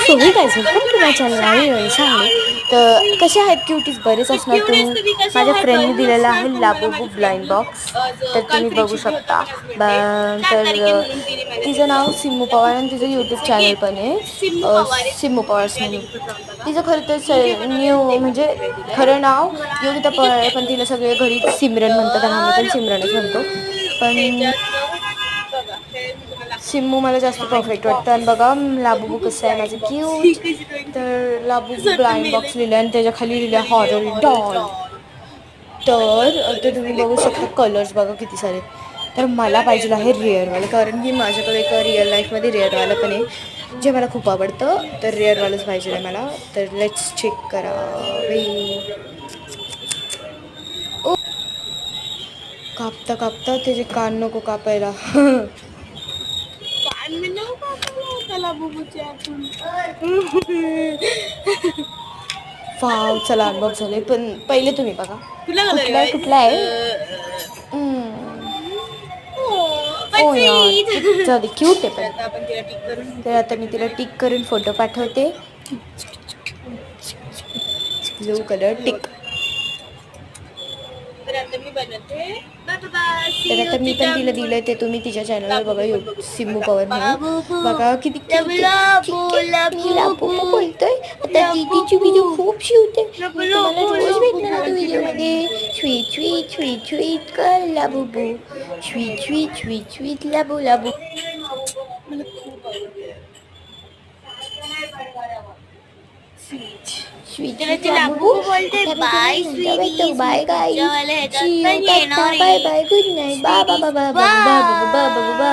So hi guys welcome to my channel आणि सांगली. तर कसे आहेत क्युटीज? बरेच असणार. तुम्ही माझ्या फ्रेंडने दिलेला आहे लाबूबू ब्लाइंड बॉक्स, तर तुम्ही बघू शकता. तर तिचं नाव सिम्मू पवार आणि तिचं यूट्यूब चॅनल पण आहे सिम्मू पवार्स म्हणून. तिचं खरं तर न्यू म्हणजे खरं नाव योगिता पवार आहे, पण तिला सगळे घरी सिमरन म्हणतात आणि आम्ही पण सिमरनच म्हणतो. पण सिम्मू मला जास्त परफेक्ट वाटतं. आणि बघा लाबूबू कसं आहे माझं क्यूट. तर लाबूबू ब्लाइंड बॉक्स लिहिलं आणि त्याच्या खाली लिहिलं हॉरर डॉल. तर ते तुम्ही बघू शकता. कलर्स बघा किती सारे. तर मला पाहिजे आहे रेअरवालं, कारण की माझ्याकडे एक रिअल लाईफमध्ये रेअरवालं पण आहे जे मला खूप आवडतं. तर रेअरवालंच पाहिजे आहे मला. तर लेट्स चेक करा बाई. ओ, कापता कापता त्याचे कान नको कापायला. वाव, चला अनबॉक्स झाले. पण पहिले तुम्ही बघा कुठला आहे. ओ यार, जाऊ दे, क्यूट आहे पण. तर आता मी तिला टिक करून फोटो पाठवते. Blue colour tick. तर आता मी पण तिला दिलंय, ते तुम्ही तिच्या चॅनलवर बघा, सिम्मू पवार म्हणून. बघा किती लाबूबू बोलतोय. आता दीदीची व्हिडिओ खूप शिवते. तुम्हाला रोज भेटणार आता व्हिडिओमध्ये. स्वीट स्वीट स्वीट स्वीट कर Labubu. Sweet sweet sweet sweet लाबू लाबू. मला खूप आवडते. स्वीट लाबूबू बोलते bye sweetie. Bye guys. See you, tata, bye bye, good night, बा बा बा बा बा बा बा बा बा.